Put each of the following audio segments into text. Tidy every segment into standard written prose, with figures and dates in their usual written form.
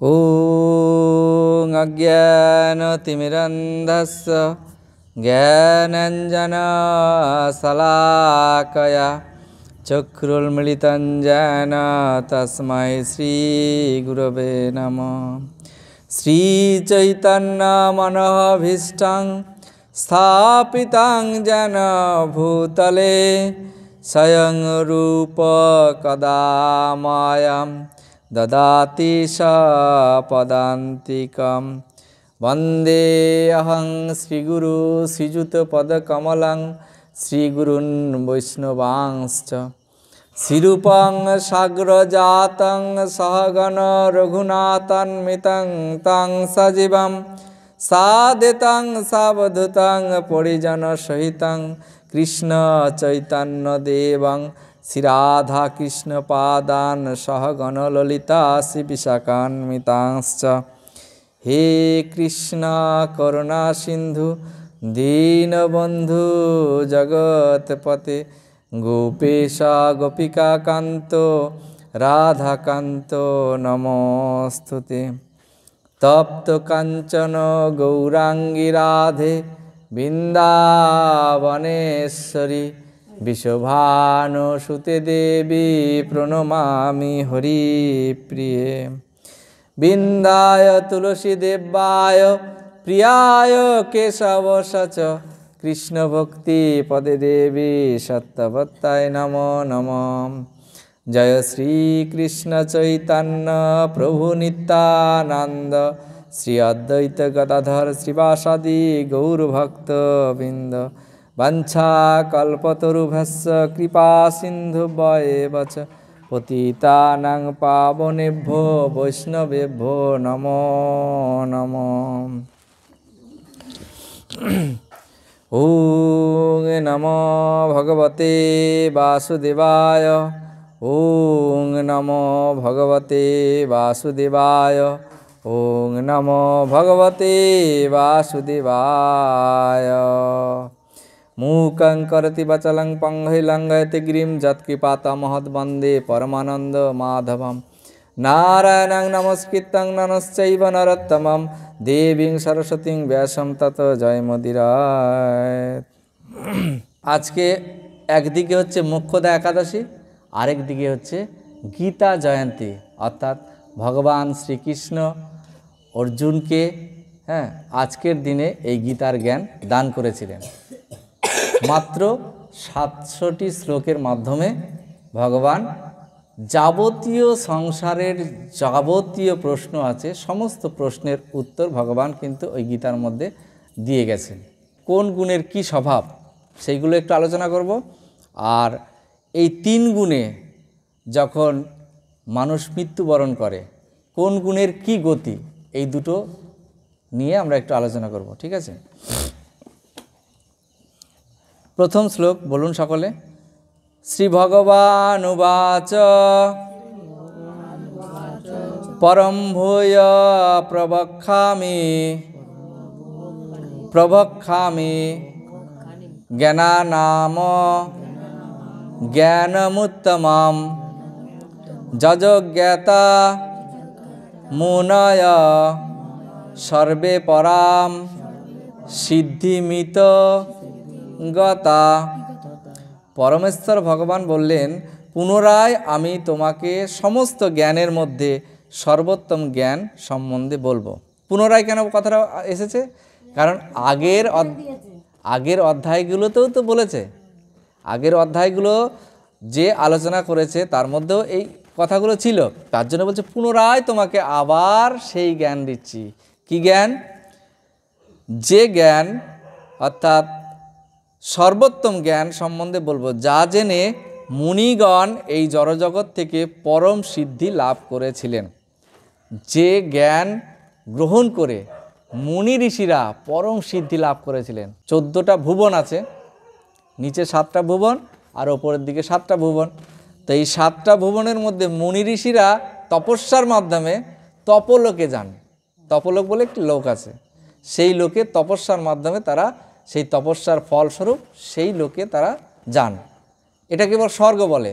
ॐ अज्ञानतिमिरन्धस्य ज्ञानाञ्जनशलाकया चक्षुरुन्मिलितं येन तस्मै श्रीगुरवे नमः। श्रीचैतन्यमनोभीष्टं स्थापितं येन भूतले स्वयं रूप कदा मायं ददाति स पदान्तिकं। वन्देऽहं श्रीगुरु श्रीयुतपदकमलं श्रीगुरून् वैष्णवांश्च। श्रीरूपं साग्रजातं सहगण रघुनाथान्वितं तं सजीवं साद्वैतं सावधूतं परिजनसहितं कृष्ण चैतन्यदेवं श्रीराधाकृष्णपादान् सहगण ललिता श्रीविशाखान्वितांश्च। हे कृष्ण करुणा सिन्धु दीनबन्धु जगत्पते गोपेश गोपिकान्त राधाकान्त नमोस्तुते। तप्त कांचन गौरांगी राधे वृंदावनेश्वरी विश्वभानुसुते देवी प्रणमामि हरिप्रिये। बिन्दाय तुलसी देवाय प्रियाय केशवश कृष्ण भक्ति पदे देवी सत्यवत्ताय नमो नमः। जय श्री कृष्ण चैतन्य प्रभु नित्यानंद श्री अद्वैत गदाधर श्रीवासादि गौरभक्तवृंद। वंशाकल्पतरुभ्यश्च कृपा सिन्धुभ्येव च पतितानां पावनेभ्यो वैष्णवेभ्यो नमो नमः। ॐ नमो भगवते वासुदेवाय। ॐ नमो भगवते वासुदेवाय। ॐ नमो भगवते वासुदेवाय। मूकं करोति वाचालं पंगुं लंघयते गिरिं यत्कृपातमहद्वन्दे परमानंद माधवं। नारायणं नमस्कृतं नरश्चैव नरोत्तमं देवीं सरस्वतीं व्यासं ततो जयमुदीरयेत्। আজকে একদিকে হচ্ছে মোক্ষদা একাদশী, আরেক দিকে হচ্ছে গীতা জয়ন্তী, অর্থাৎ ভগবান শ্রীকৃষ্ণ অর্জুনকে আজকের দিনে এই গীতার জ্ঞান দান করেছিলেন। মাত্র 700টি শ্লোকের মাধ্যমে ভগবান যাবতীয় সংসারের যাবতীয় প্রশ্ন আছে সমস্ত প্রশ্নের উত্তর ভগবান কিন্তু ওই গীতার মধ্যে দিয়ে গেছেন। কোন গুণের কি স্বভাব সেইগুলো একটু আলোচনা করব। আর এই 3 গুণে যখন মানুষ মৃত্যুবরণ করে কোন গুণের কি গতি, এই দুটো নিয়ে আমরা একটু আলোচনা করব, ঠিক আছে? প্রথম শ্লোক বলুন সকলে। শ্রী ভগবান উবাচ পরম ভূয় প্রবক্ষ্যামি জ্ঞানানাম জ্ঞানমুত্তমম যজ্ঞাতা মুনয় সর্বে পরাম সিদ্ধিমিত গতা। পরমেশ্বর ভগবান বললেন, পুনরায় আমি তোমাকে সমস্ত জ্ঞানের মধ্যে সর্বোত্তম জ্ঞান সম্বন্ধে বলবো। পুনরায় কেন কথাটা এসেছে? কারণ আগের অধ্যায়গুলোতেও তো বলেছে, আগের অধ্যায়গুলো যে আলোচনা করেছে তার মধ্যেও এই কথাগুলো ছিল। তার জন্য বলছে পুনরায় তোমাকে আবার সেই জ্ঞান দিচ্ছি। কি জ্ঞান? যে জ্ঞান অর্থাৎ সর্বোত্তম জ্ঞান সম্বন্ধে বলবো, যা জেনে মুনিগণ এই জড়জগৎ থেকে পরম সিদ্ধি লাভ করেছিলেন। যে জ্ঞান গ্রহণ করে মুনি ঋষিরা পরম সিদ্ধি লাভ করেছিলেন। 14টা ভুবন আছে, নিচে 7টা ভুবন আর ওপরের দিকে 7টা ভুবন। তো এই 7টা ভুবনের মধ্যে মুনি ঋষিরা তপস্যার মাধ্যমে তপলোকে যান। তপলোক বলে একটি লোক আছে, সেই লোকে তপস্যার মাধ্যমে তারা সেই তপস্যার ফলস্বরূপ সেই লোকে তারা যান। এটা কেবল স্বর্গ বলে,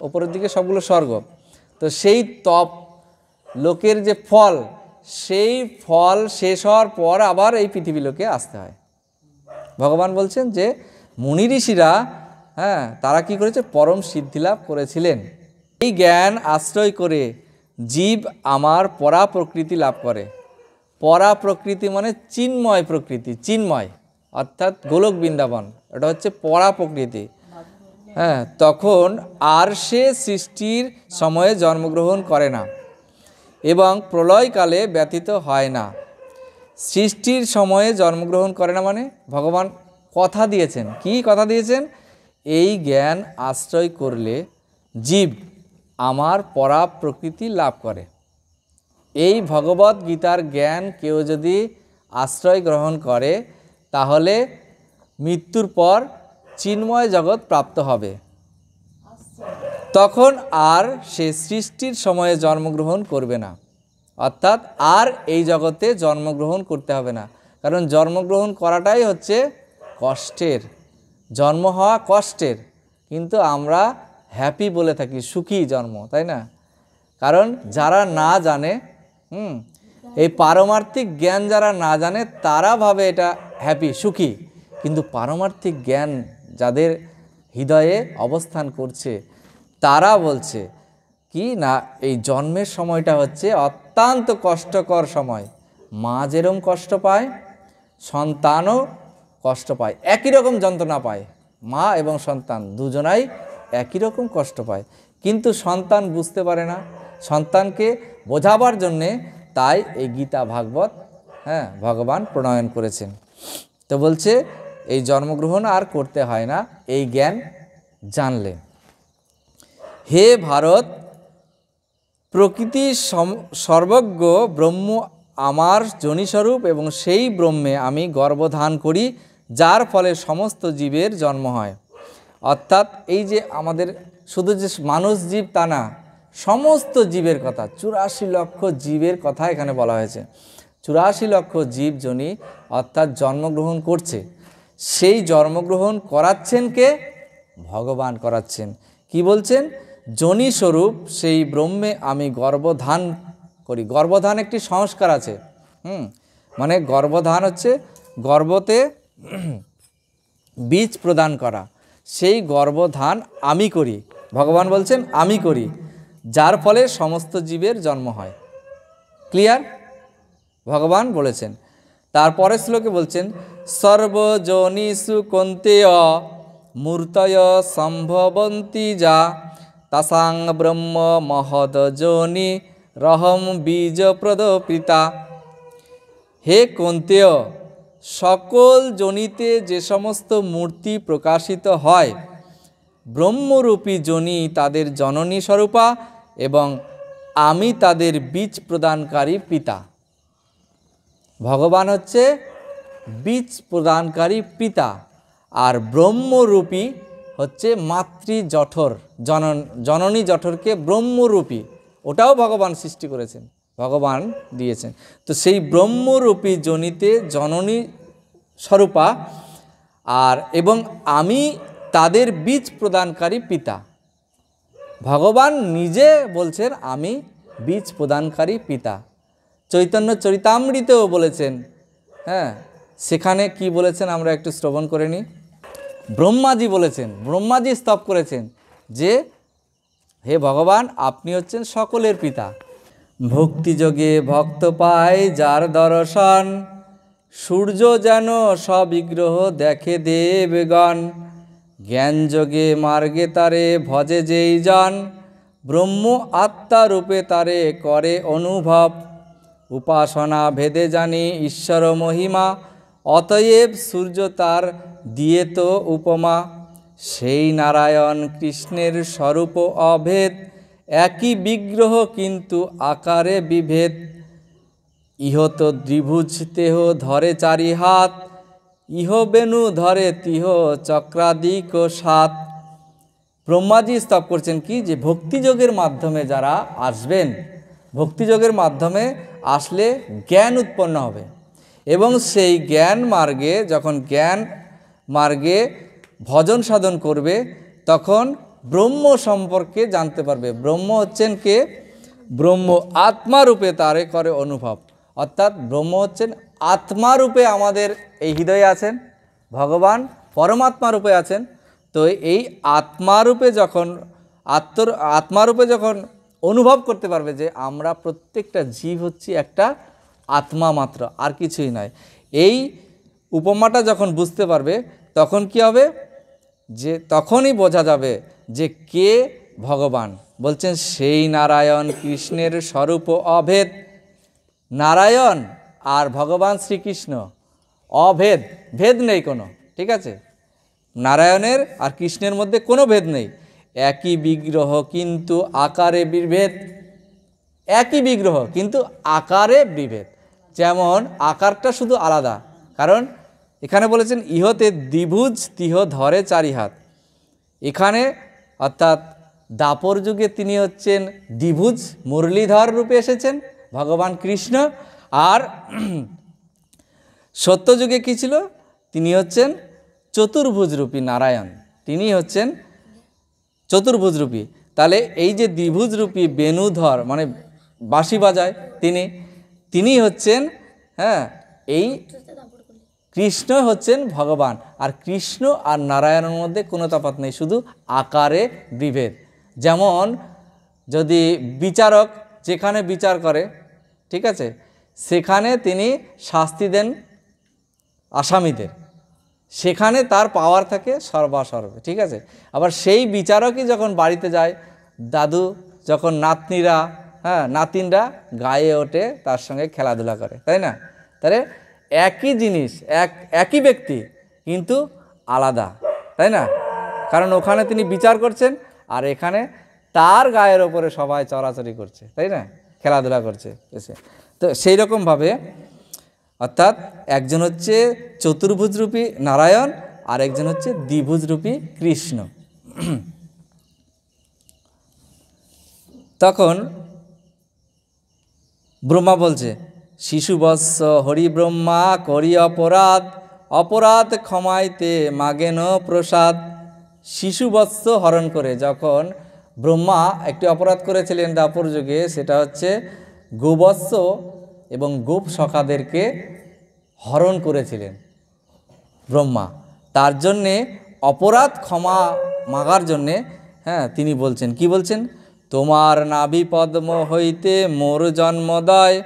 ওপরের দিকে সবগুলো স্বর্গ। তো সেই তপ লোকের যে ফল, সেই ফল শেষ হওয়ার পর আবার এই পৃথিবী লোকে আসতে হয়। ভগবান বলছেন যে মুনি ঋষিরা তারা কি করেছে, পরম সিদ্ধি লাভ করেছিলেন। এই জ্ঞান আশ্রয় করে জীব আমার পরা প্রকৃতি লাভ করে। পরা প্রকৃতি মানে চিন্ময় প্রকৃতি, চিন্ময় অর্থাৎ গোলক বৃন্দাবন, এটা হচ্ছে পরা প্রকৃতি। তখন আর সে সৃষ্টির সময়ে জন্মগ্রহণ করে না এবং প্রলয়কালে ব্যতীত হয় না। সৃষ্টির সময়ে জন্মগ্রহণ করে না মানে ভগবান কথা দিয়েছেন, কি কথা দিয়েছেন? এই জ্ঞান আশ্রয় করলে জীব আমার পরা প্রকৃতি লাভ করে। এই ভগবত গীতার জ্ঞান কেউ যদি আশ্রয় গ্রহণ করে তাহলে মৃত্যুর পর চিন্ময় জগৎ প্রাপ্ত হবে। তখন আর সে সৃষ্টির সময়ে জন্মগ্রহণ করবে না, অর্থাৎ আর এই জগতে জন্মগ্রহণ করতে হবে না। কারণ জন্মগ্রহণ করাটাই হচ্ছে কষ্টের, জন্ম হওয়া কষ্টের, কিন্তু আমরা হ্যাপি বলে থাকি, সুখী জন্ম, তাই না? কারণ যারা না জানে, এই পারমার্থিক জ্ঞান যারা না জানে তারা ভাবে এটা হ্যাপি, সুখী। কিন্তু পারমার্থিক জ্ঞান যাদের হৃদয়ে অবস্থান করছে তারা বলছে কি না, এই জন্মের সময়টা হচ্ছে অত্যন্ত কষ্টকর সময়। মা যেরকম কষ্ট পায়, সন্তানও কষ্ট পায়, একই রকম যন্ত্রণা পায়। মা এবং সন্তান দুজনাই একই রকম কষ্ট পায়, কিন্তু সন্তান বুঝতে পারে না। সন্তানকে বোঝাবার জন্যে তাই এই গীতা ভাগবত ভগবান প্রণয়ন করেছেন। তো বলছে এই জন্মগ্রহণ আর করতে হয় না এই জ্ঞান জানলে। হে ভারত, প্রকৃতি সর্বজ্ঞ ব্রহ্ম আমার যোনিস্বরূপ এবং সেই ব্রহ্মে আমি গর্ভধান করি, যার ফলে সমস্ত জীবের জন্ম হয়। অর্থাৎ এই যে আমাদের শুধু যে মানুষ জীব তা না, সমস্ত জীবের কথা, 84 লক্ষ জীবের কথা এখানে বলা হয়েছে। 84 লক্ষ জীব জনি অর্থাৎ জন্মগ্রহণ করছে। সেই জন্মগ্রহণ করাচ্ছেন কে? ভগবান করাচ্ছেন। কি বলছেন? যোনি স্বরূপ সেই ব্রহ্মে আমি গর্ভধান করি। গর্ভধান একটি সংস্কার আছে, মানে গর্ভধান হচ্ছে গর্ভতে বীজ প্রদান করা। সেই গর্ভধান আমি করি, ভগবান বলছেন আমি করি, যার ফলে সমস্ত জীবের জন্ম হয়। ক্লিয়ার? ভগবান বলেছেন। তারপরে শ্লোকে বলছেন সর্বজনিষু কন্তেয় মূর্তয় সম্ভবন্তি যা তাসাং ব্রহ্ম মহদ যোনি রহম বীজ প্রদপিতা। হে কন্তেয়, সকল যোনিতে যে সমস্ত মূর্তি প্রকাশিত হয়, ব্রহ্মরূপী যোনি তাদের জননী স্বরূপা এবং আমি তাদের বীজ প্রদানকারী পিতা। ভগবান হচ্ছে বীজ প্রদানকারী পিতা, আর ব্রহ্মরূপী হচ্ছে মাতৃ জঠর, জননী জঠরকে ব্রহ্মরূপী, ওটাও ভগবান সৃষ্টি করেছেন, ভগবান দিয়েছেন। তো সেই ব্রহ্মরূপী যোনিতে জননী স্বরূপা আর এবং আমি তাদের বীজ প্রদানকারী পিতা। ভগবান নিজে বলছেন আমি বীজ প্রদানকারী পিতা। চৈতন্য চরিতামৃতেও বলেছেন, সেখানে কি বলেছেন আমরা একটু শ্রবণ করে নিই। ব্রহ্মাজি বলেছেন, ব্রহ্মাজি স্তব করেছেন যে হে ভগবান আপনি হচ্ছেন সকলের পিতা। ভক্তিযোগে ভক্ত পায় যার দর্শন, সূর্য যেন সবিগ্রহ দেখে দেবগণ। জ্ঞানযোগে মার্গে তারে ভজে যেই জন, ব্রহ্ম আত্মা রূপে তারে করে অনুভব। উপাসনা ভেদে জানি ঈশ্বর মহিমা, অতএব সূর্য তার দিয়ে তো উপমা। সেই নারায়ণ কৃষ্ণের স্বরূপ অভেদ, একই বিগ্রহ কিন্তু আকারে বিভেদ। ইহ তো দ্বিভুজ দেহ ধরে চারি হাত, ইহ বেনু ধরে তিহ চক্রাদিক সাত। ব্রহ্মাজি স্তব করছেন কি যে ভক্তিযোগের মাধ্যমে যারা আসবেন, ভক্তিযোগের মাধ্যমে আসলে জ্ঞান উৎপন্ন হবে এবং সেই জ্ঞান মার্গে যখন জ্ঞান মার্গে ভজন সাধন করবে তখন ব্রহ্ম সম্পর্কে জানতে পারবে। ব্রহ্ম হচ্ছেন কে? ব্রহ্ম আত্মারূপে তারে করে অনুভব। অর্থাৎ ব্রহ্ম হচ্ছেন আত্মারূপে আমাদের এই হৃদয়ে আছেন, ভগবান পরমাত্মা রূপে আছেন। তো এই আত্মারূপে যখন আত্মারূপে যখন অনুভব করতে পারবে যে আমরা প্রত্যেকটা জীব হচ্ছি একটা আত্মা মাত্র, আর কিছুই নয়, এই উপমাটা যখন বুঝতে পারবে তখন কি হবে, যে তখনই বোঝা যাবে যে কে ভগবান। বলছেন সেই নারায়ণ কৃষ্ণের স্বরূপ অভেদ। নারায়ণ আর ভগবান শ্রীকৃষ্ণ অভেদ, ভেদ নেই কোনো, ঠিক আছে? নারায়ণের আর কৃষ্ণের মধ্যে কোনো ভেদ নেই। একই বিগ্রহ কিন্তু আকারে বিভেদ। একই বিগ্রহ কিন্তু আকারে বিভেদ। যেমন আকারটা শুধু আলাদা, কারণ এখানে বলেছেন ইহতে দ্বিভুজ তিহ ধরে চারি হাত। এখানে অর্থাৎ দাপর যুগে তিনি হচ্ছেন দ্বিভুজ মুরলীধর রূপে এসেছেন ভগবান কৃষ্ণ, আর সত্যযুগে কী ছিল, তিনি হচ্ছেন চতুর্ভুজরূপী নারায়ণ, তিনি হচ্ছেন চতুর্ভুজরূপী। তাহলে এই যে দ্বিভুজরূপী বেণুধর মানে বাঁশি বাজায় তিনি হচ্ছেন, হ্যাঁ, এই কৃষ্ণ হচ্ছেন ভগবান। আর কৃষ্ণ আর নারায়ণের মধ্যে কোনো তফাৎ নেই, শুধু আকারে বিভেদ। যেমন যদি বিচারক যেখানে বিচার করে, ঠিক আছে, সেখানে তিনি শাস্তি দেন আসামিদের, সেখানে তার পাওয়ার থাকে সর্বাসর্বে, ঠিক আছে। আবার সেই বিচারকই যখন বাড়িতে যায়, দাদু যখন নাতনিরা, হ্যাঁ, নাতিনরা গায়ে ওঠে, তার সঙ্গে খেলাধুলা করে, তাই না? তাহলে একই জিনিস, একই ব্যক্তি কিন্তু আলাদা, তাই না? কারণ ওখানে তিনি বিচার করছেন, আর এখানে তার গায়ের ওপরে সবাই চড়াচড়ি করছে, তাই না, খেলাধুলা করছে এসে। তো সেই রকমভাবে অর্থাৎ একজন হচ্ছে চতুর্ভুজরূপী নারায়ণ, আর একজন হচ্ছে দ্বিভুজরূপী কৃষ্ণ। তখন ব্রহ্মা বলছে, শিশুবৎস হরিব্রহ্মা করি অপরাধ, অপরাধ ক্ষমাইতে মাগেন প্রসাদ। শিশুবৎস হরণ করে যখন ব্রহ্মা একটি অপরাধ করেছিলেন দাপর যুগে, সেটা হচ্ছে গোবৎস এবং গোপ সখাদেরকে হরণ করেছিলেন ব্রহ্মা। তার জন্যে অপরাধ ক্ষমা মাগার জন্যে, হ্যাঁ, তিনি বলছেন, কি বলছেন, তোমার নাভি পদ্ম হইতে মোর জন্মদয়,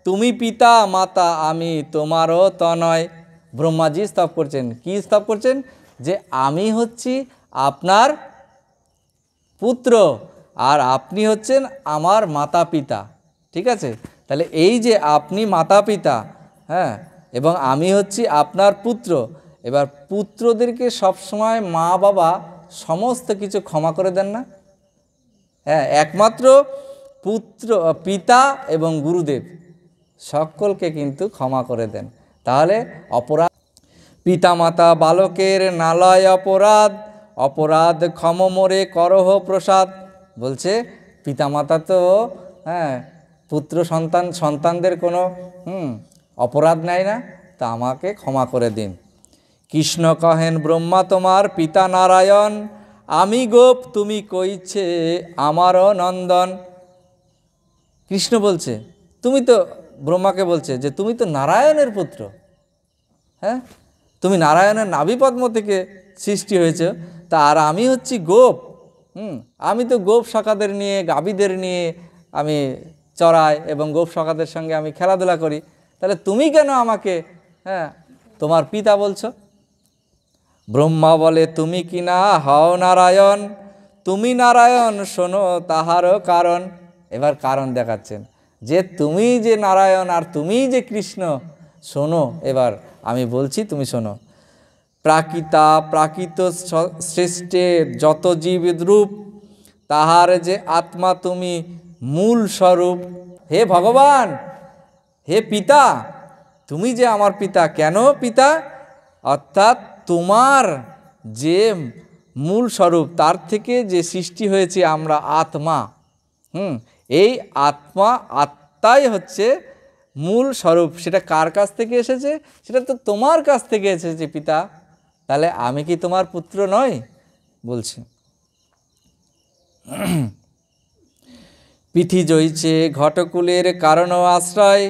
তুমি পিতা মাতা আমি তোমারও তনয়। ব্রহ্মাজি স্তব করছেন, কি স্তব করছেন, যে আমি হচ্ছি আপনার পুত্র আর আপনি হচ্ছেন আমার মাতা পিতা, ঠিক আছে। তাহলে এই যে আপনি মাতা পিতা, হ্যাঁ, এবং আমি হচ্ছি আপনার পুত্র, এবার পুত্রদেরকে সবসময় মা বাবা সমস্ত কিছু ক্ষমা করে দেন না? হ্যাঁ, একমাত্র পুত্র, পিতা এবং গুরুদেব সকলকে কিন্তু ক্ষমা করে দেন। তাহলে অপরাধ, পিতামাতা বালকের নালয় অপরাধ, অপরাধ ক্ষম মোরে করহ প্রসাদ। বলছে পিতামাতা তো, হ্যাঁ, পুত্র সন্তানদের কোনো অপরাধ নেয় না, তা আমাকে ক্ষমা করে দিন। কৃষ্ণ কহেন ব্রহ্মা তোমার পিতা নারায়ণ, আমি গোপ তুমি কইছে আমারও নন্দন। কৃষ্ণ বলছে, তুমি তো, ব্রহ্মাকে বলছে যে তুমি তো নারায়ণের পুত্র, হ্যাঁ, তুমি নারায়ণের নাভিপদ্ম থেকে সৃষ্টি হয়েছে, তা আর আমি হচ্ছি গোপ, আমি তো গোপ সখাদের নিয়ে, গাভীদের নিয়ে আমি চড়াই এবং গোপ সখাদের সঙ্গে আমি খেলাধুলা করি, তাহলে তুমি কেন আমাকে, হ্যাঁ, তোমার পিতা বলছো? ব্রহ্মা বলে, তুমি কি না হও নারায়ণ, তুমি নারায়ণ শোনো তাহারও কারণ। এবার কারণ দেখাচ্ছেন যে তুমি যে নারায়ণ আর তুমি যে কৃষ্ণ, শোনো, এবার আমি বলছি, তুমি শোনো। প্রাকৃত সৃষ্টে যত জীবিত রূপ, তাহার যে আত্মা তুমি মূল স্বরূপ। হে ভগবান, হে পিতা, তুমি যে আমার পিতা। কেন পিতা? অর্থাৎ তোমার যে মূল স্বরূপ, তার থেকে যে সৃষ্টি হয়েছে আমরা আত্মা, এই আত্মাই হচ্ছে মূল স্বরূপ। সেটা কার কাছ থেকে এসেছে? সেটা তো তোমার কাছ থেকে এসেছে পিতা। তাহলে আমি কি তোমার পুত্র নই? বলছে পিঠি জইছে ঘটকুলের কারণ আশ্রয়,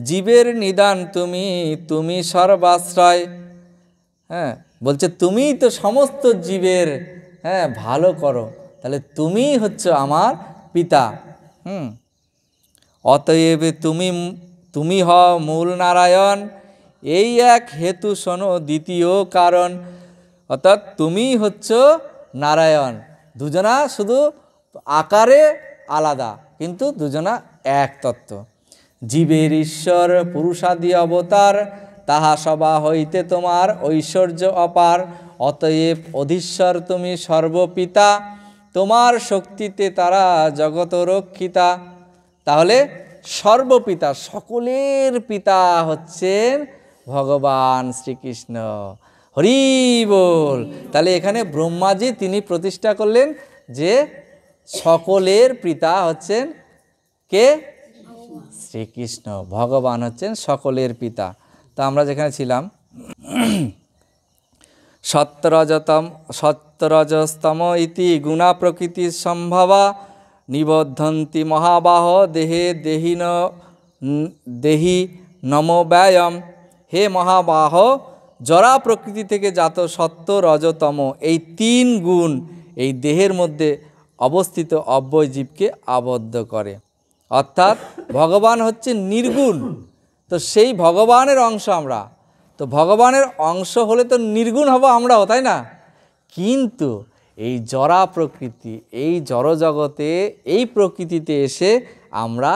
জীবের নিদান তুমি, তুমি সর্বাশ্রয়। হ্যাঁ, বলছে তুমিই তো সমস্ত জীবের ভালো করো, তাহলে তুমিই হচ্ছে আমার পিতা। অতএব তুমি তুমি হও মূল নারায়ণ, এই এক হেতু শোনো দ্বিতীয় কারণ। অর্থাৎ তুমিই হচ্ছ নারায়ণ। দুজনা শুধু আকারে আলাদা, কিন্তু দুজনা এক তত্ত্ব। জীবের ঈশ্বর পুরুষাদি অবতার, তাহা সবা হইতে তোমার ঐশ্বর্য অপার। অতএব অধীশ্বর তুমি সর্বপিতা, তোমার শক্তিতে তারা জগত রক্ষিতা। তাহলে সর্বপিতা, সকলের পিতা হচ্ছেন ভগবান শ্রীকৃষ্ণ। হরি বল। তাহলে এখানে ব্রহ্মাজি তিনি প্রতিষ্ঠা করলেন যে সকলের পিতা হচ্ছেন কে? শ্রীকৃষ্ণ। ভগবান হচ্ছেন সকলের পিতা। তো আমরা যেখানে ছিলাম, সত্যরজস্তম ইতি গুণা প্রকৃতি সম্ভবা, নিবদ্ধন্তি মহাবাহ দেহে দেহি নমব্যয়ম। হে মহাবাহ, জরা প্রকৃতি থেকে জাত সত্য রজতম এই তিন গুণ এই দেহের মধ্যে অবস্থিত অব্যয় জীবকে আবদ্ধ করে। অর্থাৎ ভগবান হচ্ছে নির্গুণ, তো সেই ভগবানের অংশ আমরা। তো ভগবানের অংশ হলে তো নির্গুণ হব আমরাও, তাই না? কিন্তু এই জরা প্রকৃতি, এই জড়জগতে, এই প্রকৃতিতে এসে আমরা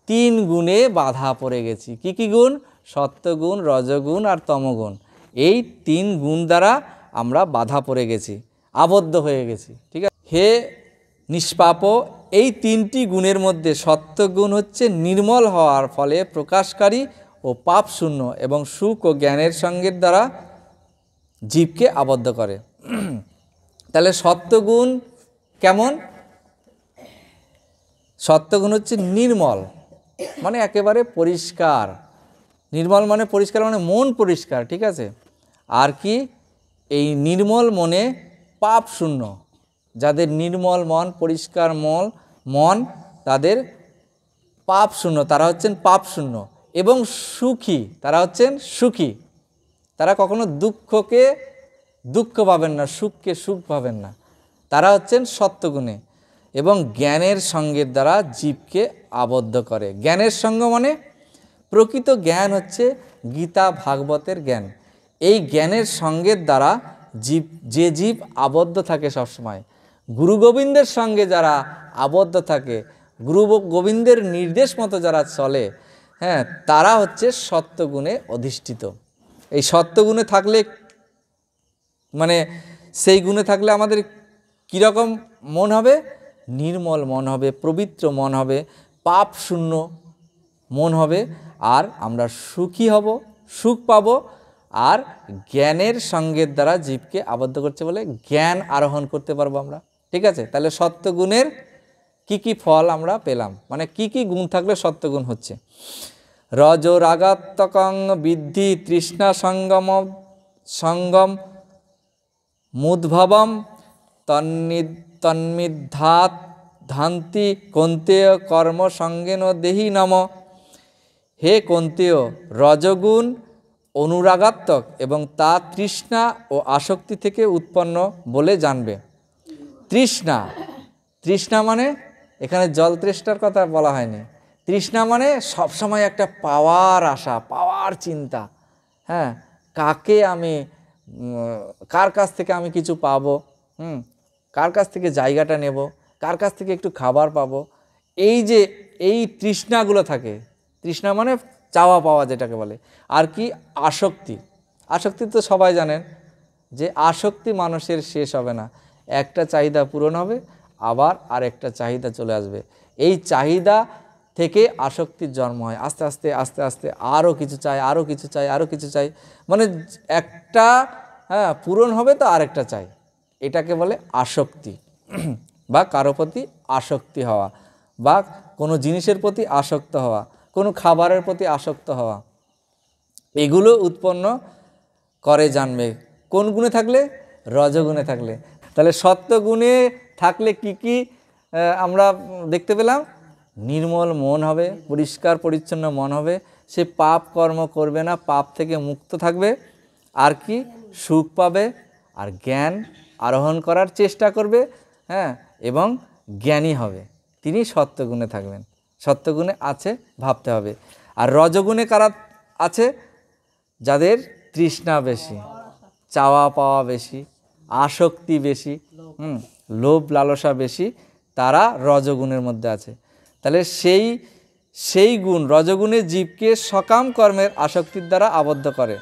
তিন গুণে বাধা পড়ে গেছি। কি কি গুণ? সত্যগুণ, রজগুণ আর তমগুণ। এই তিন গুণ দ্বারা আমরা বাধা পড়ে গেছি, আবদ্ধ হয়ে গেছি। ঠিক আছে? হে নিষ্পাপ, এই তিনটি গুণের মধ্যে সত্যগুণ হচ্ছে নির্মল হওয়ার ফলে প্রকাশকারী ও পাপ শূন্য এবং সুখ ও জ্ঞানের সঙ্গের দ্বারা জীবকে আবদ্ধ করে। তাহলে সত্যগুণ কেমন? সত্যগুণ হচ্ছে নির্মল, মানে একেবারে পরিষ্কার। নির্মল মানে পরিষ্কার, মানে মন পরিষ্কার। ঠিক আছে? আর কি? এই নির্মল মনে পাপ শূন্য, যাদের নির্মল মন, পরিষ্কার মন, তাদের পাপ শূন্য, তারা হচ্ছেন পাপ শূন্য। এবং সুখী, তারা হচ্ছেন সুখী। তারা কখনো দুঃখকে দুঃখ পাবেন না, সুখকে সুখ পাবেন না। তারা হচ্ছেন সত্যগুণে। এবং জ্ঞানের সঙ্গের দ্বারা জীবকে আবদ্ধ করে। জ্ঞানের সঙ্গ মানে প্রকৃত জ্ঞান হচ্ছে গীতা ভাগবতের জ্ঞান। এই জ্ঞানের সঙ্গের দ্বারা যে জীব আবদ্ধ থাকে সবসময়, গুরু গোবিন্দের সঙ্গে যারা আবদ্ধ থাকে, গুরু গোবিন্দের নির্দেশ মতো যারা চলে, তারা হচ্ছে সত্যগুণে অধিষ্ঠিত। এই সত্যগুণে থাকলে, মানে সেই গুণে থাকলে আমাদের কীরকম মন হবে? নির্মল মন হবে, পবিত্র মন হবে, পাপ শূন্য মন হবে। আর আমরা সুখী হব, সুখ পাব। আর জ্ঞানের সঙ্গের দ্বারা জীবকে আবদ্ধ করছে বলে জ্ঞান আরোহণ করতে পারবো আমরা। ঠিক আছে? তাহলে সত্যগুণের কি কি ফল আমরা পেলাম, মানে কি কি গুণ থাকলে সত্যগুণ হচ্ছে? রজ রাগাত্মকং বিদ্ধি তৃষ্ণা সঙ্গম মুদ্ভবম তন্মিদ্ধাত ধান্তি কন্তেয় কর্ম সঙ্গেন দেহি নম। হে কন্তেয়, রজগুণ অনুরাগাত্মক এবং তা তৃষ্ণা ও আসক্তি থেকে উৎপন্ন বলে জানবে। তৃষ্ণা মানে এখানে জল তৃষ্ণার কথা বলা হয়নি। তৃষ্ণা মানে সবসময় একটা পাওয়ার আশা, পাওয়ার চিন্তা। কাকে আমি, কার কাছ থেকে আমি কিছু পাবো, কার কাছ থেকে জায়গাটা নেব, কার কাছ থেকে একটু খাবার পাবো, এই যে এই তৃষ্ণাগুলো থাকে। তৃষ্ণা মানে চাওয়া পাওয়া যেটাকে বলে। আর কি? আসক্তি তো সবাই জানেন যে আসক্তি মানুষের শেষ হবে না। একটা চাহিদা পূরণ হবে, আবার আরেকটা চাহিদা চলে আসবে। এই চাহিদা থেকে আসক্তির জন্ম হয়। আস্তে আস্তে আস্তে আস্তে আরও কিছু চাই, আরও কিছু চাই, আরও কিছু চাই, মানে একটা পূরণ হবে তো আরেকটা চাই। এটাকে বলে আসক্তি। বা কারো প্রতি আসক্তি হওয়া, বা কোনো জিনিসের প্রতি আসক্ত হওয়া, কোনো খাবারের প্রতি আসক্ত হওয়া, এগুলো উৎপন্ন করে জানবে কোন গুণে থাকলে? রজগুণে থাকলে। তাহলে সত্যগুণে থাকলে কি কি আমরা দেখতে পেলাম? নির্মল মন হবে, পরিষ্কার পরিচ্ছন্ন মন হবে, সে পাপ কর্ম করবে না, পাপ থেকে মুক্ত থাকবে, আর কি সুখ পাবে, আর জ্ঞান আরোহণ করার চেষ্টা করবে, হ্যাঁ, এবং জ্ঞানী হবে, তিনি সত্যগুণে থাকবেন। সত্যগুণে আছে ভাবতে হবে। আর রজগুণে কারা আছে? যাদের তৃষ্ণা বেশি, চাওয়া পাওয়া বেশি, আসক্তি বেশি, লোভ লালসা বেশি, তারা রজগুণের মধ্যে আছে। তাহলে সেই গুণ রজগুণে জীবকে সকাম কর্মের আসক্তির দ্বারা আবদ্ধ করে।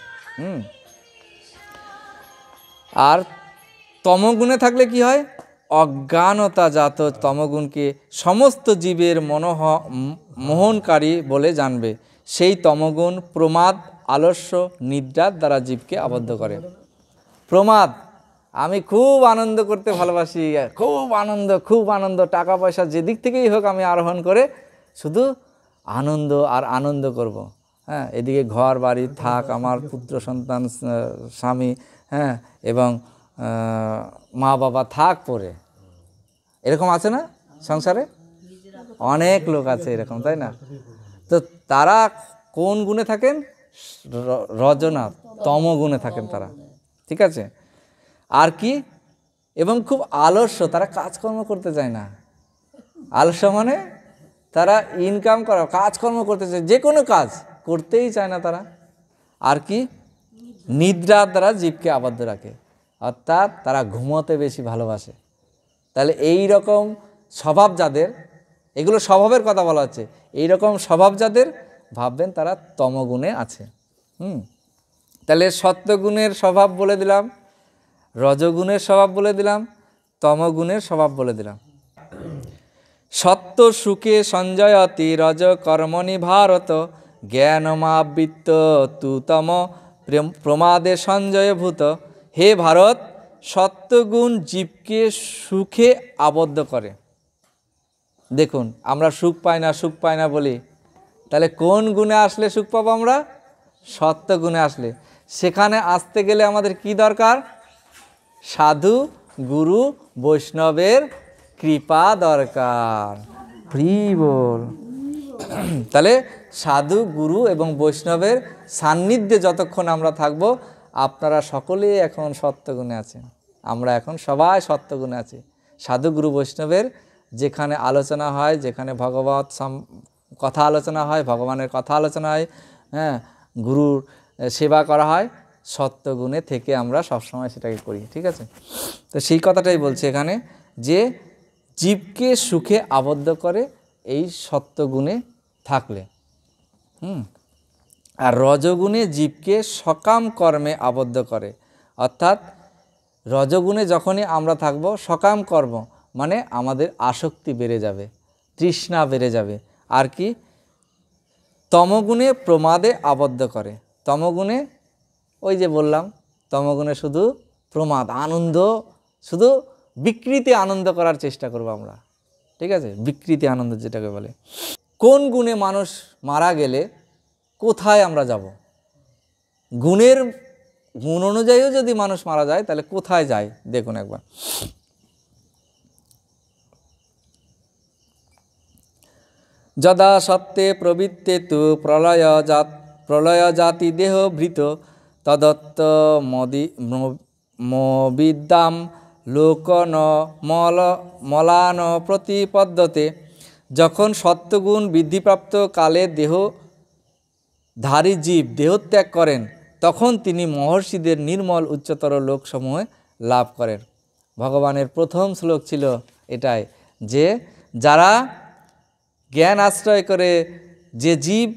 আর তমগুণে থাকলে কি হয়? অজ্ঞানতাজাত তমগুণকে সমস্ত জীবের মোহনকারী বলে জানবে। সেই তমগুণ প্রমাদ, আলস্য, নিদ্রার দ্বারা জীবকে আবদ্ধ করে। প্রমাদ, আমি খুব আনন্দ করতে ভালোবাসি, খুব আনন্দ, টাকা পয়সা যেদিক থেকেই হোক আমি আরোহণ করে শুধু আনন্দ আর আনন্দ করব। হ্যাঁ, এদিকে ঘর বাড়ি থাক, আমার পুত্র সন্তান, স্বামী, হ্যাঁ, এবং মা বাবা থাক পরে। এরকম আছে না সংসারে? অনেক লোক আছে এরকম, তাই না? তো তারা কোন গুণে থাকেন? রজনা, তমগুণে থাকেন তারা, ঠিক আছে? আর কি? এবং খুব আলস্য, তারা কাজকর্ম করতে চায় না। আলস্য মানে তারা ইনকাম করা, কাজকর্ম করতে চায়, যে কোনো কাজ করতেই চায় না তারা। আর কি? নিদ্রার দ্বারা জীবকে আবদ্ধ রাখে, অর্থাৎ তারা ঘুমোতে বেশি ভালোবাসে। তাহলে এই রকম স্বভাব যাদের, এগুলো স্বভাবের কথা বলা হচ্ছে, এই রকম স্বভাব যাদের, ভাববেন তারা তমগুণে আছে। তাহলে সত্যগুণের স্বভাব বলে দিলাম, রজগুণের স্বভাব বলে দিলাম, তমগুণের স্বভাব বলে দিলাম। সত্য সুখে সঞ্জয়তি রজ কর্মণি ভারত, জ্ঞানমাবৃত্ত তু তম প্রমাদে সঞ্জয়ভূত। হে ভারত, সত্যগুণ জীবকে সুখে আবদ্ধ করে। দেখুন, আমরা সুখ পাই না বলি, তাহলে কোন গুণে আসলে সুখ পাবো আমরা? সত্যগুণে আসলে। সেখানে আসতে গেলে আমাদের কি দরকার? সাধু, গুরু, বৈষ্ণবের কৃপা দরকার। বল। তাহলে সাধু, গুরু এবং বৈষ্ণবের সান্নিধ্যে যতক্ষণ আমরা থাকব, আপনারা সকলেই এখন সত্যগুণে আছেন, আমরা এখন সবাই সত্যগুণে আছি। সাধু, গুরু, বৈষ্ণবের যেখানে আলোচনা হয়, যেখানে ভগবত কথা আলোচনা হয়, ভগবানের কথা আলোচনা হয়, হ্যাঁ, গুরুর সেবা করা হয়, সত্যগুণে থেকে আমরা সবসময় সেটাকে করি, ঠিক আছে? তো সেই কথাটাই বলছে এখানে, যে জীবকে সুখে আবদ্ধ করে এই সত্যগুণে থাকলে। আর রজগুণে জীবকে সকাম কর্মে আবদ্ধ করে, অর্থাৎ রজগুণে যখনই আমরা থাকব, সকাম কর্ম মানে আমাদের আসক্তি বেড়ে যাবে, তৃষ্ণা বেড়ে যাবে। আর কি? তমগুণে প্রমাদে আবদ্ধ করে। তমগুণে ওই যে বললাম, তমগুণে শুধু প্রমাদ, আনন্দ, শুধু বিকৃতি আনন্দ করার চেষ্টা করব আমরা, ঠিক আছে? বিকৃতি আনন্দ যেটাকে বলে। কোন গুণে মানুষ মারা গেলে কোথায় আমরা যাব? গুণ অনুযায়ীও যদি মানুষ মারা যায়, তাহলে কোথায় যায় দেখুন একবার। যদা সত্যে প্রবৃত্তে তু প্রলয় জাতি দেহ ভৃত, তদত্ত মবিদ্যাম লোকন মলান প্রতিপদ্যতে। যখন সত্যগুণ বৃদ্ধিপ্রাপ্ত কালে দেহধারী জীব দেহত্যাগ করেন, তখন তিনি মহর্ষিদের নির্মল উচ্চতর লোকসমূহে লাভ করেন। ভগবানের প্রথম শ্লোক ছিল এটাই, যে যারা জ্ঞান আশ্রয় করে, যে জীব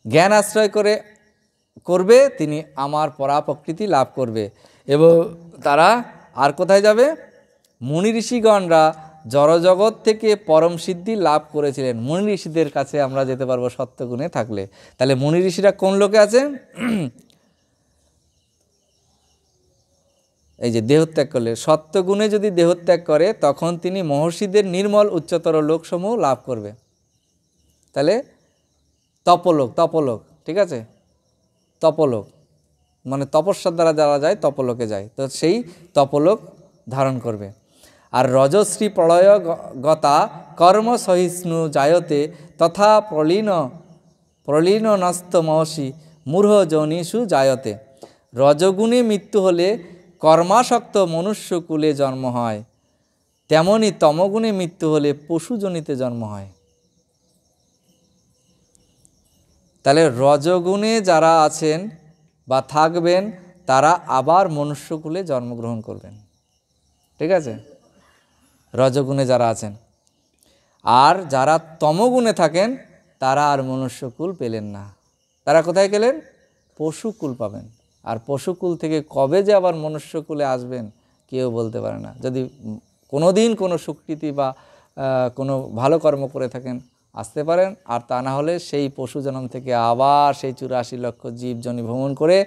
জ্ঞান আশ্রয় করবে, তিনি আমার পরাপ্রকৃতি লাভ করবে। এবং তারা আর কোথায় যাবে? মুনি ঋষিগণরা জড়জগৎ থেকে পরম সিদ্ধি লাভ করেছিলেন। মুনি ঋষিদের কাছে আমরা যেতে পারবো সত্যগুণে থাকলে। তাহলে মুনি ঋষিরা কোন লোকে আছে? এই যে দেহত্যাগ করলে, সত্যগুণে যদি দেহত্যাগ করে, তখন তিনি মহর্ষিদের নির্মল উচ্চতর লোকসমূহ লাভ করবে। তাহলে তপলোক, ঠিক আছে? তপলোক মানে তপস্যার দ্বারা যারা যায় তপলোকে যায়, তো সেই তপলোক ধারণ করবে। আর রজশ্রী প্রলয় গতা কর্ম সহিষ্ণু জায়তে তথা প্রলীন নস্ত মহসি মূঢ় যৌনিষু জায়তে। রজগুণে মৃত্যু হলে কর্মাসক্ত মনুষ্যকুলে জন্ম হয়, তেমনি তমগুণে মৃত্যু হলে পশুজনিতে জন্ম হয়। তাহলে রজগুণে যারা আছেন বা থাকবেন তারা আবার মনুষ্যকুলে জন্মগ্রহণ করবেন, ঠিক আছে, রজগুণে যারা আছেন। আর যারা তমগুণে থাকেন তারা আর মনুষ্যকুল পেলেন না, তারা কোথায় গেলেন? পশুকুল পাবেন। আর পশুকুল থেকে কবে যে আবার মনুষ্যকুলে আসবেন কেউ বলতে পারে না। যদি কোনো দিন কোনো সুকৃতি বা কোনো ভালো কর্ম করে থাকেন আসতে পারেন, আর তা না হলে সেই পশু জন্ম থেকে আবার সেই 84 লক্ষ জীবজনী ভ্রমণ করে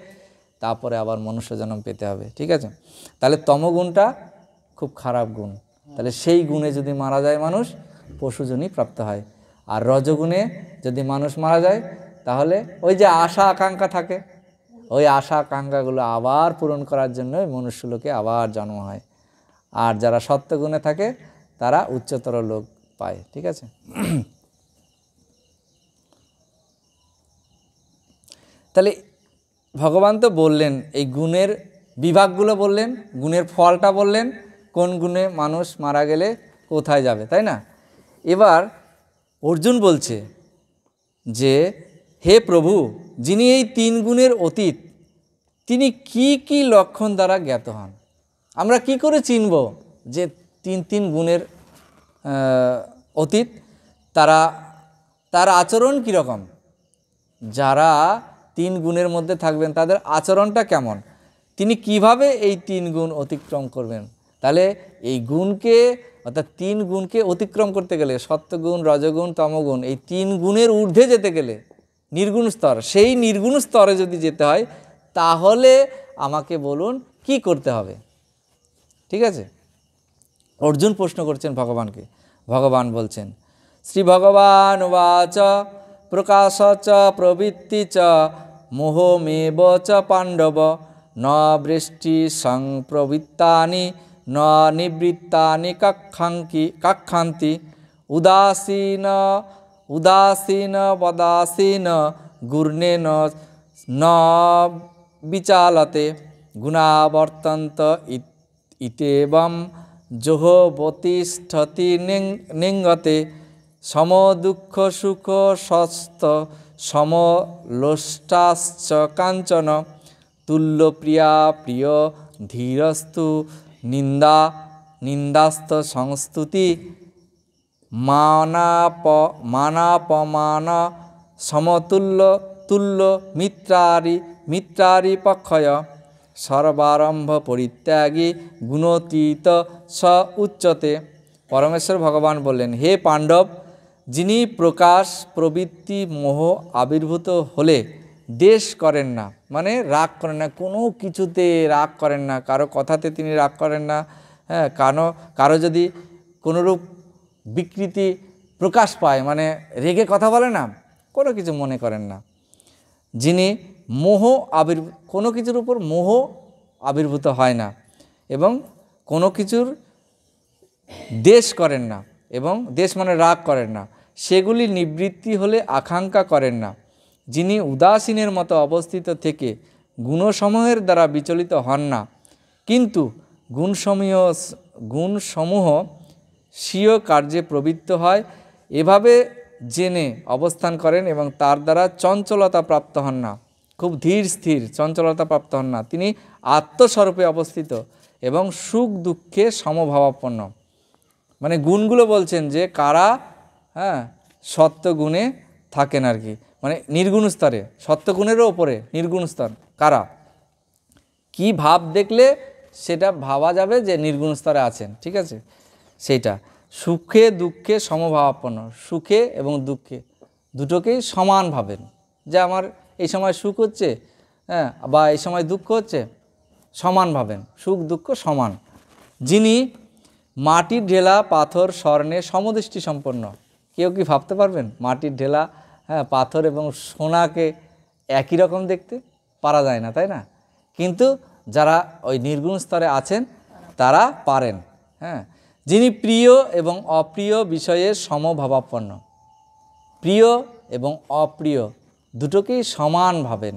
তারপরে আবার মনুষ্য জন্ম পেতে হবে, ঠিক আছে। তাহলে তমগুণটা খুব খারাপ গুণ, তাহলে সেই গুণে যদি মারা যায় মানুষ পশুজনী প্রাপ্ত হয়। আর রজগুণে যদি মানুষ মারা যায় তাহলে ওই যে আশা আকাঙ্ক্ষা থাকে, ওই আশা আকাঙ্ক্ষাগুলো আবার পূরণ করার জন্য মনুষ্যলোকে আবার জন্ম হয়। আর যারা সত্যগুণে থাকে তারা উচ্চতর লোক পায়, ঠিক আছে। তাহলে ভগবান তো বললেন এই গুণের বিভাগগুলো বললেন, গুণের ফলটা বললেন, কোন গুণে মানুষ মারা গেলে কোথায় যাবে, তাই না। এবার অর্জুন বলছে যে হে প্রভু, যিনি এই 3 গুণের অতীত তিনি কি কি লক্ষণ দ্বারা জ্ঞাত হন? আমরা কি করে চিনব যে 3 গুণের অতীত? তার আচরণ কীরকম? যারা 3 গুণের মধ্যে থাকবেন তাদের আচরণটা কেমন? তিনি কিভাবে এই 3 গুণ অতিক্রম করবেন? তাহলে এই গুণকে অর্থাৎ 3 গুণকে অতিক্রম করতে গেলে সত্যগুণ, রজগুণ, তমগুণ, এই 3 গুণের ঊর্ধ্বে যেতে গেলে নির্গুণ স্তর, সেই নির্গুণ স্তরে যদি যেতে হয় তাহলে আমাকে বলুন কি করতে হবে, ঠিক আছে। অর্জুন প্রশ্ন করছেন ভগবানকে। ভগবান বলছেন শ্রী ভগবান উবাচ প্রকাশ চ প্রবৃত্তি চ মোহমেব চ পাণ্ডব ন বৃষ্টি সংপ্রবৃত্তানি ন নিবৃত্তানি কাক্ষান্তি উদাসীন বদাসীন গুর্ণেন ন বিচালতে গুণাবর্তন্ত ইতেবম জোহবতিষ্ঠতি নিঙ্গতে সমদুঃখ সুখ স্বস্থ সমলোষ্টাশ্চ কাঞ্চন তুল্যপ্রিয়া প্রিয় ধীরস্তু নিন্দাস্ত সংস্তুতি মানাপমান সমতুল্য মিত্রারি পক্ষয় সর্বারম্ভ পরিত্যাগী গুণতীত স উচ্চতে। পরমেশ্বর ভগবান বললেন হে পাণ্ডব, যিনি প্রকাশ প্রবৃত্তি মোহ আবির্ভূত হলে দেশ করেন না, মানে রাগ করেন না, কোনো কিছুতে রাগ করেন না, কারো কথাতে তিনি রাগ করেন না, হ্যাঁ, কারো যদি কোনোরূপ বিকৃতি প্রকাশ পায়, মানে রেগে কথা বলে না, কোনো কিছু মনে করেন না। যিনি কোনো কিছুর উপর মোহ আবির্ভূত হয় না এবং কোনো কিছুর দেশ করেন না, এবং দেশ মানে রাগ করেন না, সেগুলি নিবৃত্তি হলে আকাঙ্ক্ষা করেন না, যিনি উদাসীনের মতো অবস্থিত থেকে গুণসমূহের দ্বারা বিচলিত হন না, কিন্তু গুণসমূহ স্বীয় কার্যে প্রবৃত্ত হয়, এভাবে জেনে অবস্থান করেন এবং তার দ্বারা চঞ্চলতা প্রাপ্ত হন না, খুব ধীর স্থির চঞ্চলতা প্রাপ্ত হন না। তিনি আত্মস্বরূপে অবস্থিত এবং সুখ দুঃখে সমভাবাপন্ন। মানে গুণগুলো বলছেন যে কারা সত্যগুণে থাকেন আর কি, মানে নির্গুণ স্তরে, সত্যগুণেরও ওপরে নির্গুণ স্তর কারা, কি ভাব দেখলে সেটা ভাবা যাবে যে নির্গুণ স্তরে আছেন, ঠিক আছে। সেইটা সুখে দুঃখে সমভাবাপন্ন, সুখে এবং দুঃখে দুটোকেই সমান ভাবেন, যে আমার এই সময় সুখ হচ্ছে, হ্যাঁ, বা এই সময় দুঃখ হচ্ছে, সমান ভাবেন, সুখ দুঃখ সমান। যিনি মাটির ঢেলা পাথর স্বর্ণে সমদৃষ্টি সম্পন্ন। কেউ কি ভাবতে পারবেন মাটির ঢেলা, হ্যাঁ, পাথর এবং সোনাকে একই রকম দেখতে? পারা যায় না, তাই না? কিন্তু যারা ওই নির্গুণ স্তরে আছেন তারা পারেন, হ্যাঁ। যিনি প্রিয় এবং অপ্রিয় বিষয়ে সমভাবাপন্ন, প্রিয় এবং অপ্রিয় দুটোকেই সমান ভাবেন,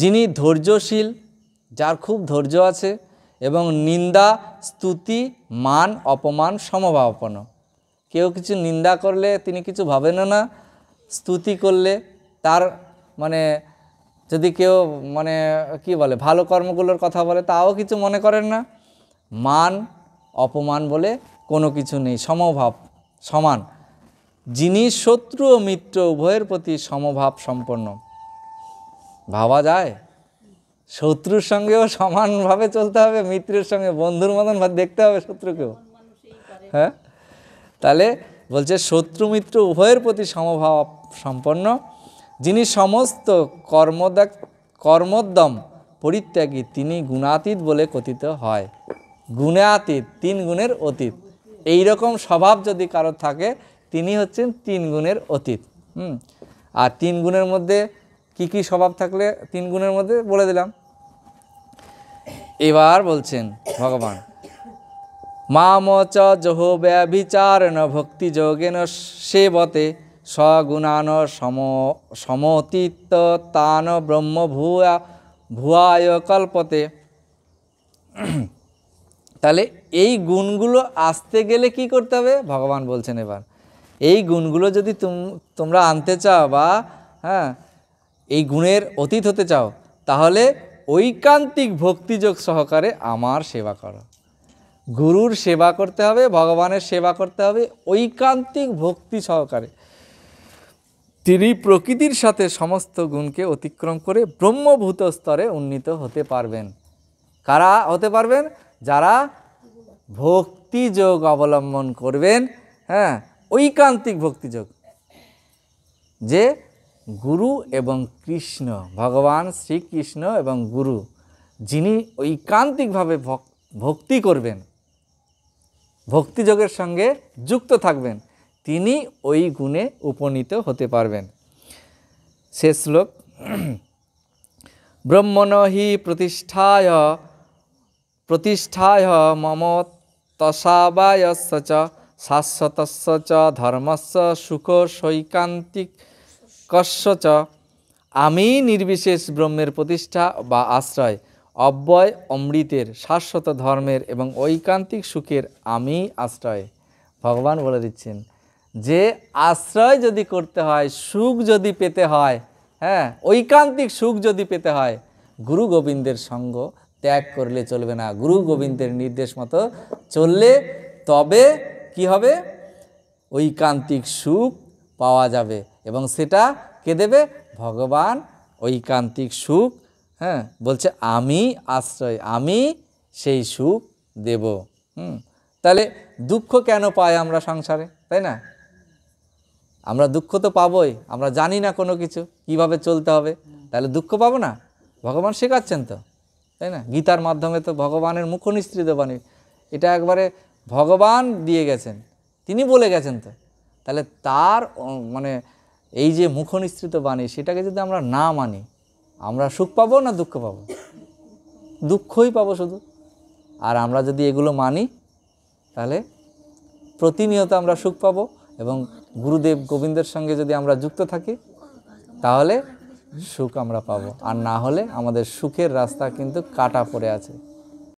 যিনি ধৈর্যশীল, যার খুব ধৈর্য আছে, এবং নিন্দা স্তুতি মান অপমান সমভাবাপন্ন। কেউ কিছু নিন্দা করলে তিনি কিছু ভাবেনও না, স্তুতি করলে তার মানে যদি কেউ মানে কি বলে ভালো কর্মগুলোর কথা বলে তাও কিছু মনে করেন না, মান অপমান বলে কোনো কিছু নেই, সমভাব সমান, যিনি শত্রু ও মিত্র উভয়ের প্রতি সমভাব সম্পন্ন। ভাবা যায় শত্রুর সঙ্গেও সমানভাবে চলতে হবে, মিত্রের সঙ্গে বন্ধুর মতন দেখতে হবে শত্রুকেও, হ্যাঁ। তাহলে বলছে শত্রু মিত্র উভয়ের প্রতি সমভাব সম্পন্ন, যিনি সমস্ত কর্মোদ্যম পরিত্যাগী, তিনি গুণাতীত বলে কথিত হয়। গুণাতীত, 3 গুণের অতীত, এই রকম স্বভাব যদি কারোর থাকে তিনি হচ্ছেন 3 গুণের অতীত। আর 3 গুণের মধ্যে কি কি স্বভাব থাকলে 3 গুণের মধ্যে বলে দিলাম। এবার বলছেন ভগবান, মাম চ জহ ব্যভিচারেণ ভক্তি যোগেন সেবতে সগুণান সমতীত তান ব্রহ্ম ভুয়ায় কল্পতে। তাহলে এই গুণগুলো আসতে গেলে কি করতে হবে ভগবান বলছেন। এবার এই গুণগুলো যদি তোমরা আনতে চাও বা এই গুণের অতীত হতে চাও, তাহলে ঐকান্তিক ভক্তিযোগ সহকারে আমার সেবা করো। গুরুর সেবা করতে হবে, ভগবানের সেবা করতে হবে ঐকান্তিক ভক্তি সহকারে। তিনি প্রকৃতির সাথে সমস্ত গুণকে অতিক্রম করে ব্রহ্মভূত স্তরে উন্নীত হতে পারবেন। কারা হতে পারবেন? যারা ভক্তিযোগ অবলম্বন করবেন, ঐকান্তিক ভক্তিযোগ, যে গুরু এবং কৃষ্ণ, ভগবান শ্রীকৃষ্ণ এবং গুরু, যিনি ঐকান্তিকভাবে ভক্তি করবেন, ভক্তিযোগের সঙ্গে যুক্ত থাকবেন, তিনি ওই গুণে উপনীত হতে পারবেন। শেষ শ্লোক, ব্রহ্মণ হি প্রতিষ্ঠায় মম তসাবায়স্য চ শাশ্বতস্য চ ধর্মস্য সুখ সৈকান্তিকস্য চ। আমি নির্বিশেষ ব্রহ্মের প্রতিষ্ঠা বা আশ্রয়, অব্যয় অমৃতের, শাশ্বত ধর্মের এবং ঐকান্তিক সুখের আমি আশ্রয়। ভগবান বলে দিচ্ছেন যে আশ্রয় যদি করতে হয়, সুখ যদি পেতে হয়, ঐকান্তিক সুখ যদি পেতে হয়, গুরু গোবিন্দের সঙ্গ ত্যাগ করলে চলবে না। গুরু গোবিন্দের নির্দেশ মতো চললে তবে কি হবে? ঐকান্তিক সুখ পাওয়া যাবে, এবং সেটা কে দেবে? ভগবান ঐকান্তিক সুখ, বলছে আমি আশ্রয়, আমি সেই সুখ দেব। তাহলে দুঃখ কেন পাই আমরা সংসারে, তাই না? আমরা দুঃখ তো পাবোই, আমরা জানি না কোনো কিছু কিভাবে চলতে হবে, তাহলে দুঃখ পাবো না? ভগবান শেখাচ্ছেন তো, তাই না? গীতার মাধ্যমে তো ভগবানের মুখ নিঃসৃত বাণী, এটা একবারে ভগবান দিয়ে গেছেন, তিনি বলে গেছেন। তো তাহলে তার মানে এই যে মুখ নিঃসৃত বাণী, সেটাকে যদি আমরা না মানি, আমরা সুখ পাবো না দুঃখ পাবো? দুঃখই পাবো শুধু। আর আমরা যদি এগুলো মানি, তাহলে প্রতিনিয়ত আমরা সুখ পাবো, এবং গুরুদেব গোবিন্দের সঙ্গে যদি আমরা যুক্ত থাকি, তাহলে সুখ আমরা পাবো। আর না হলে আমাদের সুখের রাস্তা কিন্তু কাটা পড়ে আছে।